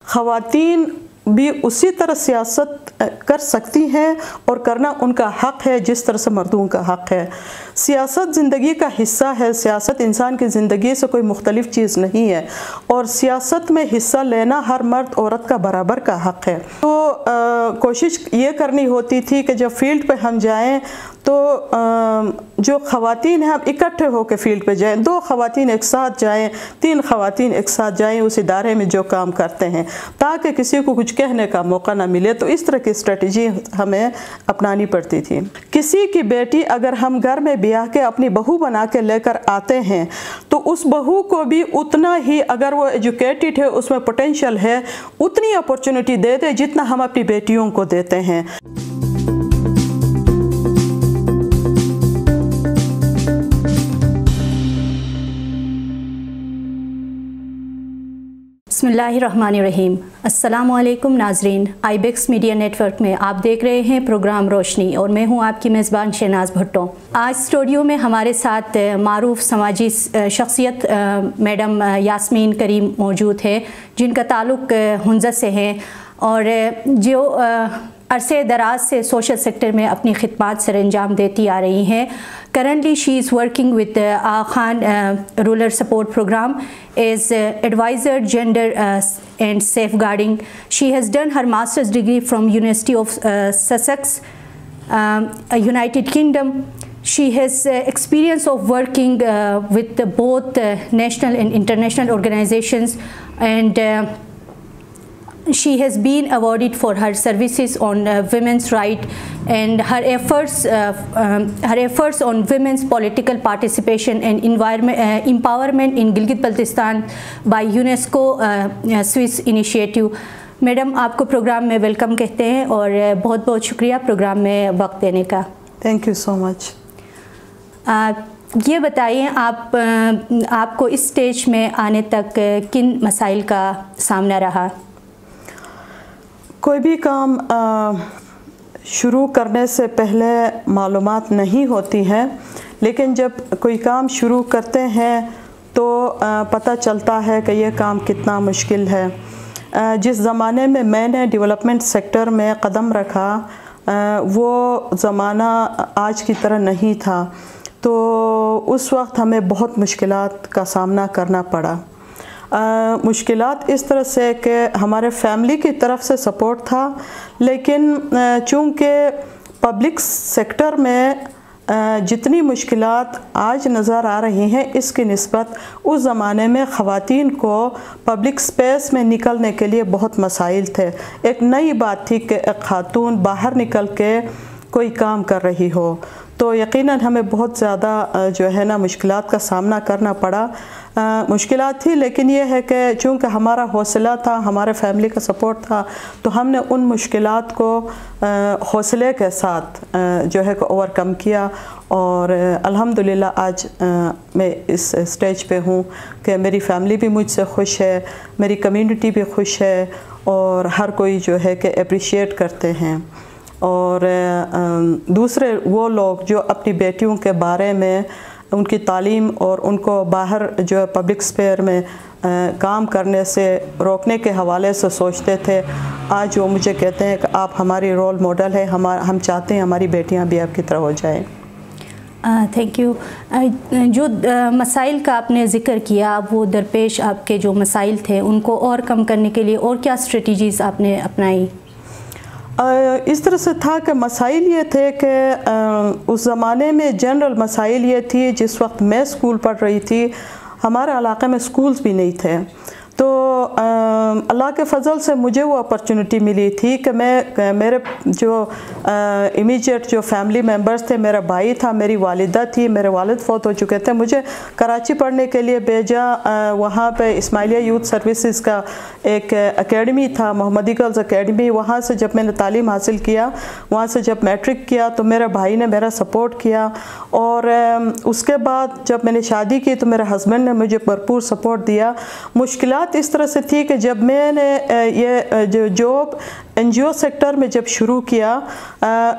ख़वातीन بھی اسی طرح سیاست کر سکتی ہیں اور کرنا ان کا حق ہے جس طرح سے مردوں کا حق ہے۔ سیاست زندگی کا حصہ ہے، سیاست انسان کی زندگی سے کوئی مختلف چیز نہیں ہے، اور سیاست میں حصہ لینا ہر مرد عورت کا برابر کا حق ہے۔ تو کوشش یہ کرنی ہوتی تھی کہ جب فیلڈ پہ ہم جائیں تو جو خواتین ہیں ہم اکٹھے ہو کے فیلڈ پہ جائیں، 2 خواتین ایک ساتھ جائیں، 3 خواتین ایک ساتھ جائیں اس ادارے میں جو کام کرتے ہیں، تاکہ کسی کو کچھ کہنے کا موقع نہ ملے۔ تو اس طرح کی اسٹریٹجی ہمیں اپنانی پڑتی تھی۔ کسی کی بیٹی اگر ہم گھر میں بیاہ کے اپنی بہو بنا کے لے کر آتے ہیں تو اس بہو کو بھی اتنا ہی، اگر وہ ایجوکیٹڈ ہے، اس میں پوٹینشیل ہے، اتنی اپورچونٹی دے دیں جتنا ہم اپنی بیٹیوں کو دیتے ہیں۔ بسم اللہ الرحمن الرحیم۔ السلام علیکم ناظرین، آئی بیکس میڈیا نیٹ ورک میں آپ دیکھ رہے ہیں پروگرام روشنی، اور میں ہوں آپ کی میزبان شہناز بھٹو۔ آج اسٹوڈیو میں ہمارے ساتھ معروف سماجی شخصیت میڈم یاسمین کریم موجود ہے، جن کا تعلق ہنزہ سے ہے اور جو عرصے دراز سے سوشل سیکٹر میں اپنی خدمات سر انجام دیتی آ رہی ہیں۔ Currently she is working with Aga Khan Rural Support Program as advisor gender and safeguarding. She has done her master's degree from University of Sussex, United Kingdom. She has experience of working with both national and international organizations, and she has been awarded for her services on women's rights and her efforts on women's political participation and empowerment in Gilgit-Baltistan by UNESCO Swiss initiative. Madam آپ کو programme میں welcome کہتے ہیں اور بہت بہت شکریہ programme میں وقت دینے کا۔ تھینک یو سو مچ۔ یہ بتائیے آپ کو اس اسٹیج میں آنے تک کن مسائل کا سامنا رہا؟ کوئی بھی کام شروع کرنے سے پہلے معلومات نہیں ہوتی ہیں، لیکن جب کوئی کام شروع کرتے ہیں تو پتہ چلتا ہے کہ یہ کام کتنا مشکل ہے۔ جس زمانے میں میں نے ڈیولپمنٹ سیکٹر میں قدم رکھا وہ زمانہ آج کی طرح نہیں تھا، تو اس وقت ہمیں بہت مشکلات کا سامنا کرنا پڑا۔ مشکلات اس طرح سے کہ ہمارے فیملی کی طرف سے سپورٹ تھا، لیکن چونکہ پبلک سیکٹر میں جتنی مشکلات آج نظر آ رہی ہیں اس کی نسبت اس زمانے میں خواتین کو پبلک سپیس میں نکلنے کے لیے بہت مسائل تھے۔ ایک نئی بات تھی کہ ایک خاتون باہر نکل کے کوئی کام کر رہی ہو، تو یقیناً ہمیں بہت زیادہ جو ہے نا مشکلات کا سامنا کرنا پڑا۔ مشکلات تھی، لیکن یہ ہے کہ چونکہ ہمارا حوصلہ تھا، ہمارے فیملی کا سپورٹ تھا، تو ہم نے ان مشکلات کو حوصلے کے ساتھ جو ہے اوور کم کیا، اور الحمدللہ آج میں اس اسٹیج پہ ہوں کہ میری فیملی بھی مجھ سے خوش ہے، میری کمیونٹی بھی خوش ہے، اور ہر کوئی جو ہے کہ اپریشیٹ کرتے ہیں۔ اور دوسرے وہ لوگ جو اپنی بیٹیوں کے بارے میں ان کی تعلیم اور ان کو باہر جو ہے پبلک سپیئر میں کام کرنے سے روکنے کے حوالے سے سوچتے تھے، آج وہ مجھے کہتے ہیں کہ آپ ہماری رول ماڈل ہے، ہم چاہتے ہیں ہماری بیٹیاں بھی آپ کی طرح ہو جائیں۔ Thank you. جو مسائل کا آپ نے ذکر کیا، وہ درپیش آپ کے جو مسائل تھے ان کو اور کم کرنے کے لیے اور کیا اسٹریٹجیز آپ نے اپنائی؟ اس طرح سے تھا کہ مسائل یہ تھے کہ اس زمانے میں جنرل مسائل یہ تھی، جس وقت میں اسکول پڑھ رہی تھی ہمارے علاقے میں اسکولز بھی نہیں تھے، تو اللہ کے فضل سے مجھے وہ اپرچونٹی ملی تھی کہ میرے جو امیجیٹ جو فیملی ممبرز تھے، میرا بھائی تھا، میری والدہ تھی، میرے والد فوت ہو چکے تھے، مجھے کراچی پڑھنے کے لیے بھیجا۔ وہاں پہ اسماعیلیہ یوتھ سروسز کا ایک اکیڈمی تھا، محمدی گرلز اکیڈمی، وہاں سے جب میں نے تعلیم حاصل کیا، وہاں سے جب میٹرک کیا تو میرے بھائی نے میرا سپورٹ کیا، اور اس کے بعد جب میں نے شادی کی تو میرے ہسبینڈ نے مجھے بھرپور سپورٹ دیا۔ مشکلات बात इस तरह से थी कि जब मैंने ये जो जॉब NGO सेक्टर में जब शुरू किया,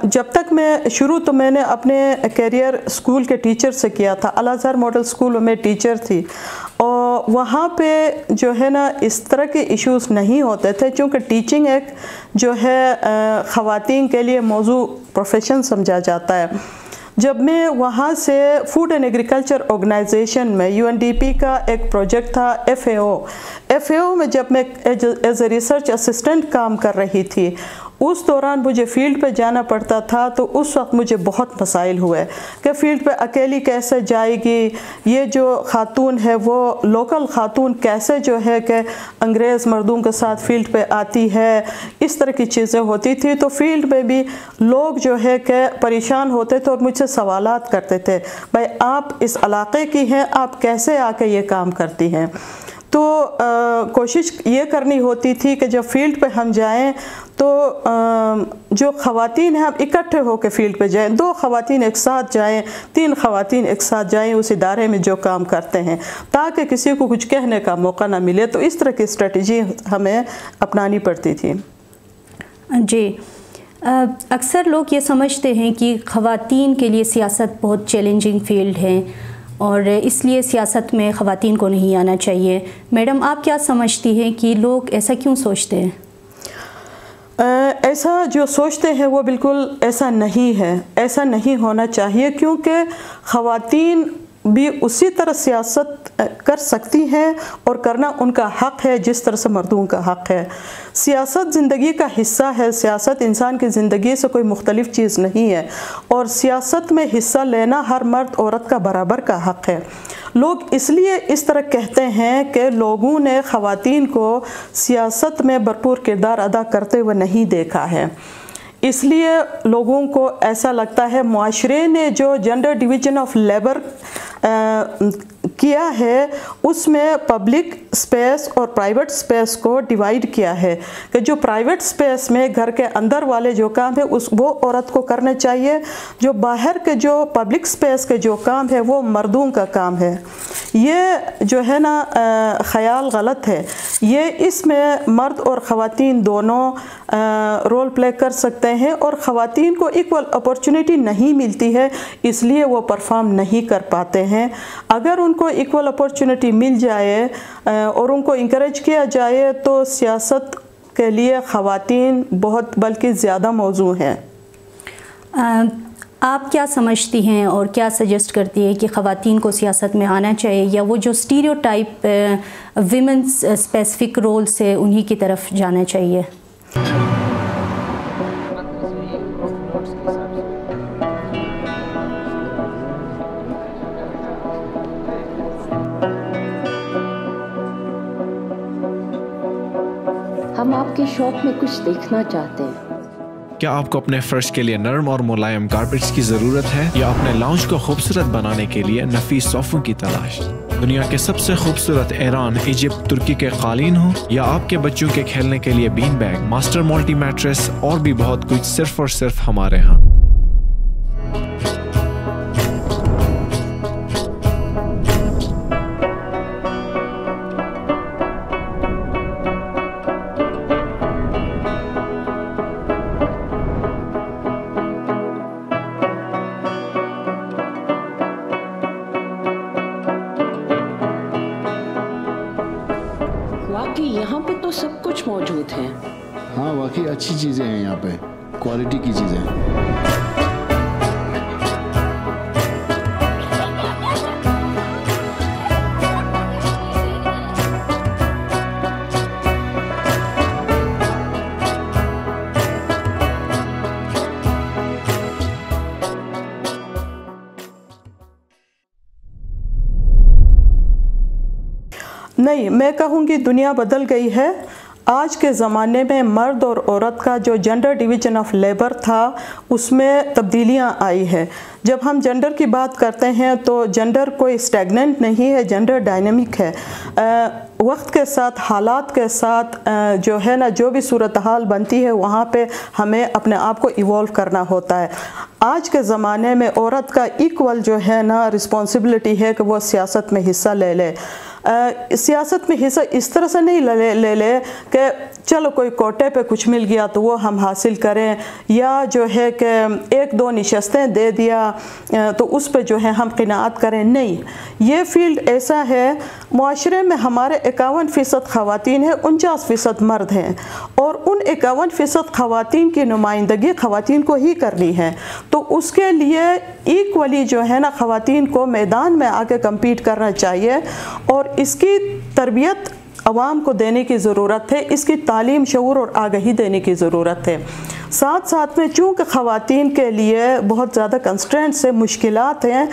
जब तक मैं शुरू तो मैंने अपने करियर स्कूल के टीचर से किया था। अल अज़हर मॉडल स्कूल में टीचर थी और वहाँ पे जो है ना इस तरह के इश्यूज़ नहीं होते थे, क्योंकि टीचिंग एक जो है ख़वातीन के लिए मौजू प्रोफेशन समझा जाता है। जब मैं वहाँ से फूड एंड एग्रीकल्चर ऑर्गेनाइजेशन में UNDP का एक प्रोजेक्ट था FAO में जब मैं एज ए रिसर्च असिस्टेंट काम कर रही थी, उस दौरान मुझे फील्ड पे जाना पड़ता था। तो उस वक्त मुझे बहुत मसाइल हुए कि फ़ील्ड पे अकेली कैसे जाएगी, ये जो खातून है वो लोकल खातून कैसे जो है कि अंग्रेज़ मर्दों के साथ फील्ड पे आती है, इस तरह की चीज़ें होती थी। तो फील्ड में भी लोग जो है कि परेशान होते थे और मुझसे सवालात करते थे, भाई आप इस इलाके की हैं, आप कैसे आके ये काम करती हैं। तो कोशिश ये करनी होती थी कि जब फील्ड पे हम जाएं तो जो ख़वातीन हैं हम इकट्ठे होकर फील्ड पे जाएं, 2 ख़वातीन एक साथ जाएं, 3 ख़वातीन एक साथ जाएं उस इदारे में जो काम करते हैं, ताकि किसी को कुछ कहने का मौका ना मिले। तो इस तरह की स्ट्रेटजी हमें अपनानी पड़ती थी। जी, अक्सर लोग ये समझते हैं कि ख़वातीन के लिए सियासत बहुत चैलेंजिंग फील्ड है और इसलिए सियासत में ख़वातीन को नहीं आना चाहिए। मैडम, आप क्या समझती हैं कि लोग ऐसा क्यों सोचते हैं? ऐसा जो सोचते हैं वो बिल्कुल ऐसा नहीं है, ऐसा नहीं होना चाहिए, क्योंकि ख़वातीन भी उसी तरह सियासत कर सकती हैं और करना उनका हक़ है जिस तरह से मर्दों का हक़ है। सियासत ज़िंदगी का हिस्सा है, सियासत इंसान की ज़िंदगी से कोई मुख्तलिफ़ चीज़ नहीं है और सियासत में हिस्सा लेना हर मर्द औरत का बराबर का हक़ है। लोग इसलिए इस तरह कहते हैं कि लोगों ने ख़वातीन को सियासत में भरपूर किरदार अदा करते हुए नहीं देखा है, इसलिए लोगों को ऐसा लगता है मुआशरे ने जो जेंडर डिवीज़न ऑफ लेबर किया है उसमें पब्लिक स्पेस और प्राइवेट स्पेस को डिवाइड किया है कि जो प्राइवेट स्पेस में घर के अंदर वाले जो काम है वो औरत को करने चाहिए, जो बाहर के जो पब्लिक स्पेस के जो काम है वो मर्दों का काम है। ये जो है ना ख़याल गलत है। ये इसमें मर्द और ख़वातीन दोनों रोल प्ले कर सकते हैं और ख़वातीन को इक्वल अपॉर्चुनिटी नहीं मिलती है, इसलिए वो परफॉर्म नहीं कर पाते हैं। अगर उनको इक्वल अपॉर्चुनिटी मिल जाए और उनको इंकरेज किया जाए तो सियासत के लिए ख़वातीन बहुत बल्कि ज़्यादा मौजू हैं। आप क्या समझती हैं और क्या सजेस्ट करती हैं कि ख़वातीन को सियासत में आना चाहिए या वो जो स्टीरियोटाइप विमेंस स्पेसिफिक रोल से उन्हीं की तरफ जाना चाहिए? हम आपके शॉप में कुछ देखना चाहते हैं। क्या आपको अपने फर्श के लिए नरम और मुलायम कारपेट्स की ज़रूरत है या अपने लाउंज को खूबसूरत बनाने के लिए नफीस सोफ़ों की तलाश? दुनिया के सबसे खूबसूरत ईरान, इजिप्ट, तुर्की के कालीन हो या आपके बच्चों के खेलने के लिए bean bag, master multi mattress और भी बहुत कुछ सिर्फ और सिर्फ हमारे यहाँ। यहाँ पे तो सब कुछ मौजूद है। हाँ, वाकई अच्छी चीज़ें हैं यहाँ पे, क्वालिटी की चीज़ें। नहीं, मैं कहूँगी दुनिया बदल गई है। आज के ज़माने में मर्द और औरत का जो जेंडर डिवीज़न ऑफ लेबर था उसमें तब्दीलियाँ आई है। जब हम जेंडर की बात करते हैं तो जेंडर कोई स्टैगनेंट नहीं है, जेंडर डायनेमिक है। वक्त के साथ, हालात के साथ जो है ना, जो भी सूरत हाल बनती है वहाँ पे हमें अपने आप को इवॉल्व करना होता है। आज के ज़माने में औरत का इक्वल जो है ना रिस्पॉन्सिबिलिटी है कि वो सियासत में हिस्सा ले ले। सियासत में हिस्सा इस तरह से नहीं ले कि चलो कोई कोटे पे कुछ मिल गया तो वो हम हासिल करें, या जो है कि एक दो नशस्तें दे दिया तो उस पे जो है हम क़नाअत करें। नहीं, ये फील्ड ऐसा है, मुआशरे में हमारे 51% ख़वातीन हैं, 49% मर्द हैं, और उन 51% ख़वातीन की नुमाइंदगी ख़वातीन को ही करनी है। तो उसके लिए इक्वली जो है ना ख़वातीन को मैदान में आके कम्पीट करना चाहिए, और इसकी तरबियत अवाम को देने की ज़रूरत है, इसकी तालीम, शऊर और आगाही देने की ज़रूरत है। साथ साथ में चूँकि ख़वातीन के लिए बहुत ज़्यादा कंस्ट्रेंट्स से मुश्किलात हैं,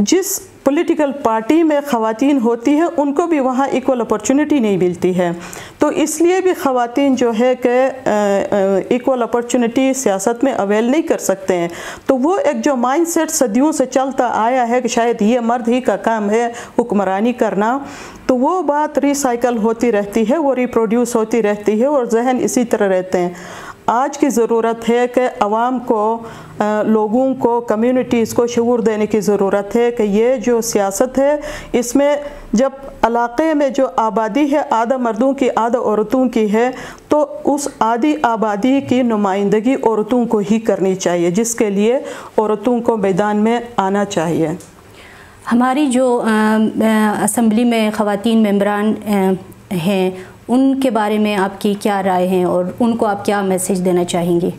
जिस पॉलिटिकल पार्टी में ख़वातीन होती है उनको भी वहाँ इक्वल अपॉर्चुनिटी नहीं मिलती है, तो इसलिए भी ख़वातीन जो है कि इक्वल अपॉर्चुनिटी सियासत में अवेल नहीं कर सकते हैं। तो वो एक जो माइंडसेट सदियों से चलता आया है कि शायद ये मर्द ही का काम है हुक्मरानी करना, तो वो बात रिसाइकल होती रहती है, वो रिप्रोड्यूस होती रहती है, और जहन इसी तरह रहते हैं। आज की ज़रूरत है कि अवाम को, लोगों को, कम्युनिटीज़ को शऊर देने की ज़रूरत है कि ये जो सियासत है इसमें जब इलाक़े में जो आबादी है आधा मर्दों की आधा औरतों की है, तो उस आधी आबादी की नुमाइंदगी औरतों को ही करनी चाहिए, जिसके लिए औरतों को मैदान में आना चाहिए। हमारी जो असम्बली में ख़वातीन मेंबरान हैं उनके बारे में आपकी क्या राय है और उनको आप क्या मैसेज देना चाहेंगी?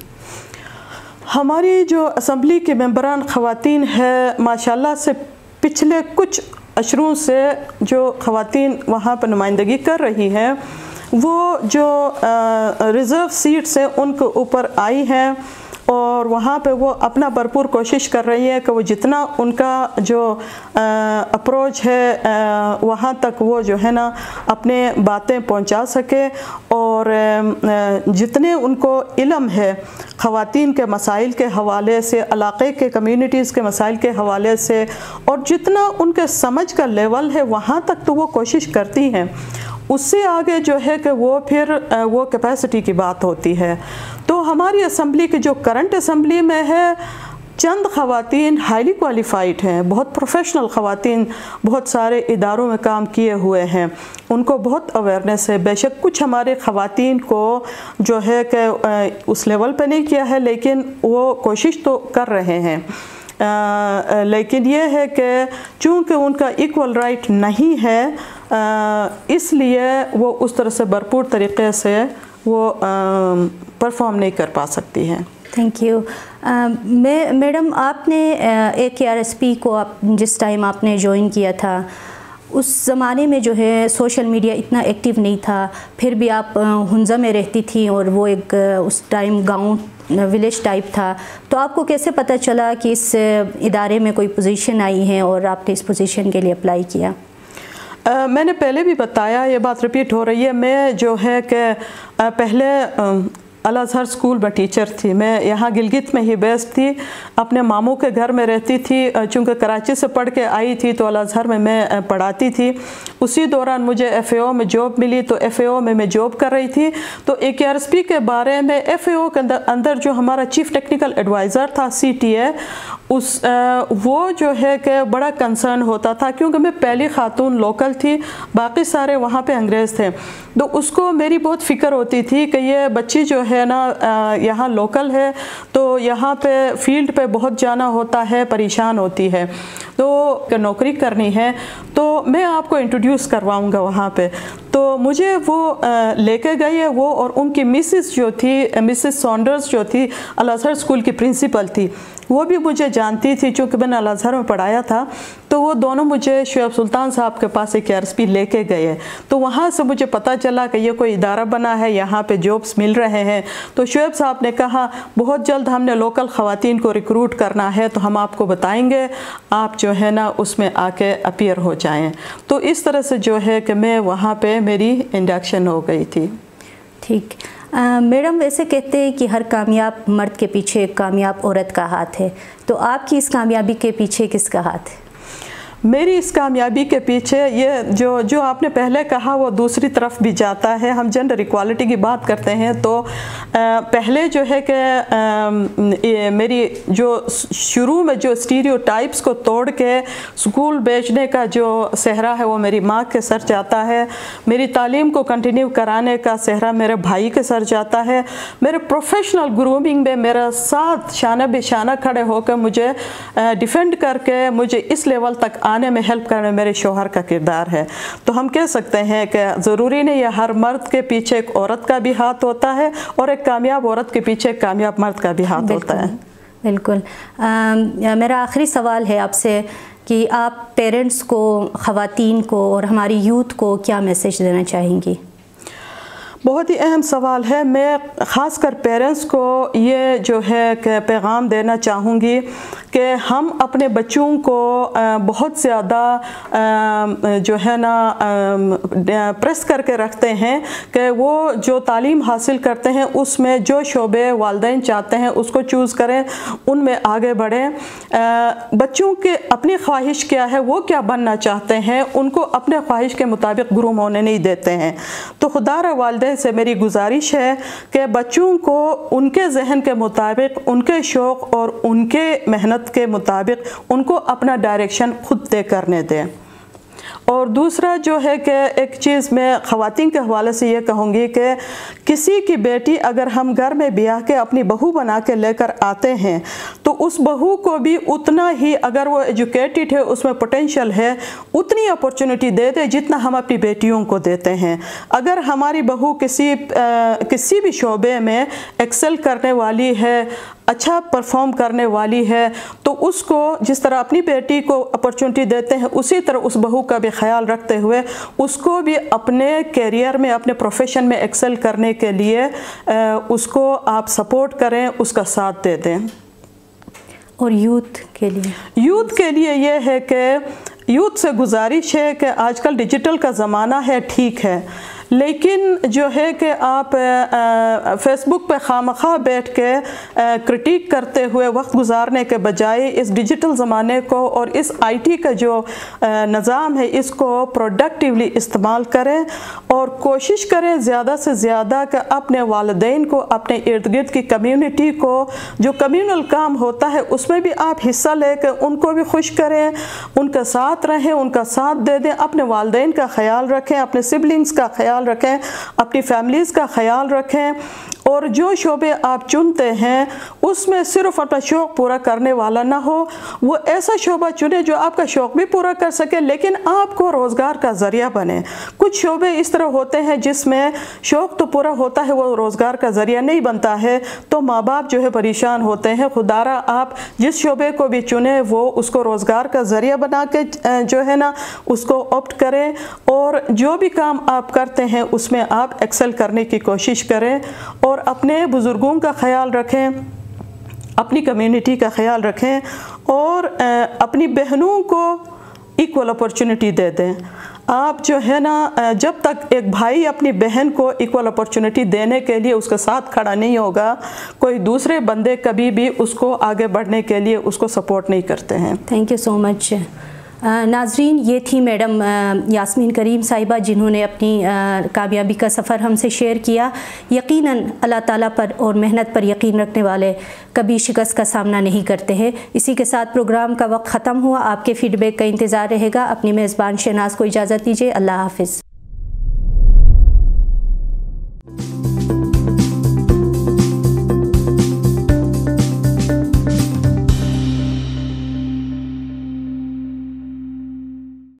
हमारी जो असम्बली के मेंबरान ख़वातीन है, माशाल्लाह से पिछले कुछ अशरों से जो ख़वातीन वहाँ पर नुमाइंदगी कर रही हैं, वो जो रिज़र्व सीट्स हैं उनके ऊपर आई हैं, और वहाँ पे वो अपना भरपूर कोशिश कर रही है कि वो जितना उनका जो अप्रोच है वहाँ तक वो जो है ना अपने बातें पहुँचा सके, और जितने उनको इल्म है ख़वातीन के मसाइल के हवाले से, इलाक़े के कम्युनिटीज़ के मसाइल के हवाले से, और जितना उनके समझ का लेवल है वहाँ तक तो वो कोशिश करती हैं। उससे आगे जो है कि वो फिर वो कैपेसिटी की बात होती है। तो हमारी असम्बली की जो करंट असम्बली में है, चंद ख़वातीन हाईली क्वालिफ़ाइड हैं, बहुत प्रोफेशनल ख़वातीन बहुत सारे इदारों में काम किए हुए हैं, उनको बहुत अवेयरनेस है। बेशक कुछ हमारे ख़वातीन को जो है कि उस लेवल पे नहीं किया है, लेकिन वो कोशिश तो कर रहे हैं। लेकिन ये है कि चूँकि उनका इक्वल राइट नहीं है, इसलिए वो उस तरह से भरपूर तरीक़े से वो परफॉर्म नहीं कर पा सकती हैं। Thank you. मैडम, आपने AKRSP को जिस टाइम आपने ज्वाइन किया था, उस ज़माने में जो है सोशल मीडिया इतना एक्टिव नहीं था, फिर भी आप हुंज़ा में रहती थी और वो एक उस टाइम गांव विलेज टाइप था, तो आपको कैसे पता चला कि इस इदारे में कोई पोजीशन आई है और आपने इस पोजीशन के लिए अप्लाई किया? मैंने पहले भी बताया, ये बात रिपीट हो रही है, मैं जो है कि पहले अल अज़हर स्कूल में टीचर थी। मैं यहाँ गिलगित में ही बेस्ड थी, अपने मामू के घर में रहती थी। चूँकि कराची से पढ़ के आई थी तो अल अज़हर में मैं पढ़ाती थी। उसी दौरान मुझे FAO में जॉब मिली, तो FAO में मैं जॉब कर रही थी। तो AKRSP के बारे में FAO के अंदर जो हमारा चीफ़ टेक्निकल एडवाइज़र था CTA, वो जो है कि बड़ा कंसर्न होता था, क्योंकि मैं पहली खातून लोकल थी, बाकी सारे वहाँ पे अंग्रेज़ थे। तो उसको मेरी बहुत फ़िक्र होती थी कि ये बच्ची जो है ना यहाँ लोकल है, तो यहाँ पे फील्ड पे बहुत जाना होता है, परेशान होती है, तो नौकरी करनी है, तो मैं आपको इंट्रोड्यूस करवाऊँगा वहाँ पे। तो मुझे वो लेके गई है, वो और उनकी मिसेस जो थी, मिसेस सॉन्डर्स जो थी, अल अज़हर स्कूल की प्रिंसिपल थी, वो भी मुझे जानती थी, चूँकि मैंने अल अज़हर में पढ़ाया था। तो वो दोनों मुझे शुएब सुल्तान साहब के पास AKRSP लेके गए। तो वहाँ से मुझे पता चला कि ये कोई इदारा बना है, यहाँ पे जॉब्स मिल रहे हैं। तो शुएब साहब ने कहा बहुत जल्द हमने लोकल ख़वातीन को रिक्रूट करना है, तो हम आपको बताएंगे, आप जो है ना उसमें आके अपीयर हो जाएं। तो इस तरह से जो है कि मैं वहाँ पे मेरी इंडक्शन हो गई थी। ठीक। मैडम, वैसे कहते हैं कि हर कामयाब मर्द के पीछे एक कामयाब औरत का हाथ है, तो आपकी इस कामयाबी के पीछे किसका हाथ है? मेरी इस कामयाबी के पीछे ये जो आपने पहले कहा वो दूसरी तरफ भी जाता है। हम जेंडर इक्वालिटी की बात करते हैं तो पहले जो है कि मेरी जो शुरू में जो स्टीरियोटाइप्स को तोड़ के स्कूल भेजने का जो सहरा है वो मेरी माँ के सर जाता है। मेरी तालीम को कंटिन्यू कराने का सहरा मेरे भाई के सर जाता है। मेरे प्रोफेशनल ग्रूमिंग में मेरा साथ शाना बेशाना खड़े होकर मुझे डिफेंड करके मुझे इस लेवल तक आने में हेल्प करने में मेरे शौहर का किरदार है। तो हम कह सकते हैं कि ज़रूरी नहीं है हर मर्द के पीछे एक औरत का भी हाथ होता है और एक कामयाब औरत के पीछे एक कामयाब मर्द का भी हाथ होता है। बिल्कुल। मेरा आखिरी सवाल है आपसे कि आप पेरेंट्स को, ख़वातीन को और हमारी यूथ को क्या मैसेज देना चाहेंगी? बहुत ही अहम सवाल है। मैं ख़ासकर पेरेंट्स को ये जो है कि पैगाम देना चाहूँगी कि हम अपने बच्चों को बहुत ज़्यादा जो है ना प्रेस करके रखते हैं कि वो जो तालीम हासिल करते हैं उसमें जो शोबे वालिदैन चाहते हैं उसको चूज़ करें, उनमें आगे बढ़ें। बच्चों के अपनी ख्वाहिश क्या है, वो क्या बनना चाहते हैं, उनको अपने ख्वाहिश के मुताबिक ग्रूम होने नहीं देते हैं। तो खुदारा वालिदैन से मेरी गुजारिश है कि बच्चों को उनके जहन के मुताबिक, उनके शौक़ और उनके मेहनत के मुताबिक उनको अपना डायरेक्शन खुद तय करने दें। और दूसरा जो है कि एक चीज़ मैं ख़वातीन के हवाले से ये कहूँगी कि किसी की बेटी अगर हम घर में ब्याह के अपनी बहू बना के लेकर आते हैं तो उस बहू को भी उतना ही, अगर वो एजुकेटेड है, उसमें पोटेंशियल है, उतनी अपॉर्चुनिटी दे दे जितना हम अपनी बेटियों को देते हैं। अगर हमारी बहू किसी भी शोबे में एक्सेल करने वाली है, अच्छा परफॉर्म करने वाली है, तो उसको जिस तरह अपनी बेटी को अपॉर्चुनिटी देते हैं उसी तरह उस बहू का भी ख्याल रखते हुए उसको भी अपने कैरियर में, अपने प्रोफेशन में एक्सेल करने के लिए उसको आप सपोर्ट करें, उसका साथ दे दें। और यूथ के लिए ये है कि यूथ से गुजारिश है कि आजकल डिजिटल का ज़माना है, ठीक है, लेकिन जो है कि आप फेसबुक पे खामखा बैठ के क्रिटिक करते हुए वक्त गुजारने के बजाय इस डिजिटल ज़माने को और इस आईटी का जो निज़ाम है इसको प्रोडक्टिवली इस्तेमाल करें और कोशिश करें ज़्यादा से ज़्यादा कि अपने वालिदैन को, अपने इर्द गिर्द की कम्युनिटी को, जो कम्युनल काम होता है उसमें भी आप हिस्सा लेकर उनको भी खुश करें, उनका साथ रहें, उनका साथ दे दें, अपने वालिदैन का ख्याल रखें, अपने सिबलिंग्स का ख्याल रखें, अपनी फैमिलीज़ का ख्याल रखें। और जो शोबे आप चुनते हैं उसमें सिर्फ अपना शौक़ पूरा करने वाला ना हो, वो ऐसा शोबा चुने जो आपका शौक़ भी पूरा कर सके लेकिन आपको रोज़गार का ज़रिया बने। कुछ शोबे इस तरह होते हैं जिसमें शौक़ तो पूरा होता है, वो रोज़गार का ज़रिया नहीं बनता है, तो माँ बाप जो है परेशान होते हैं। खुदारा आप जिस शोबे को भी चुने वो उसको रोज़गार का ज़रिया बना के जो है ना उसको ऑप्ट करें और जो भी काम आप करते हैं उसमें आप एक्सेल करने की कोशिश करें और अपने बुज़ुर्गों का ख्याल रखें, अपनी कम्युनिटी का ख्याल रखें और अपनी बहनों को इक्वल अपॉर्चुनिटी दे दें। आप जो है ना जब तक एक भाई अपनी बहन को इक्वल अपॉर्चुनिटी देने के लिए उसके साथ खड़ा नहीं होगा, कोई दूसरे बंदे कभी भी उसको आगे बढ़ने के लिए उसको सपोर्ट नहीं करते हैं। Thank you so much. नाज़रीन, ये थी मैडम यास्मीन करीम साहिबा जिन्होंने अपनी कामयाबी का सफ़र हमसे शेयर किया। यकीनन अल्लाह ताला पर और मेहनत पर यकीन रखने वाले कभी शिकस्त का सामना नहीं करते हैं। इसी के साथ प्रोग्राम का वक्त ख़त्म हुआ। आपके फ़ीडबैक का इंतज़ार रहेगा। अपनी मेज़बान शहनाज को इजाज़त दीजिए। अल्लाह हाफ़िज़।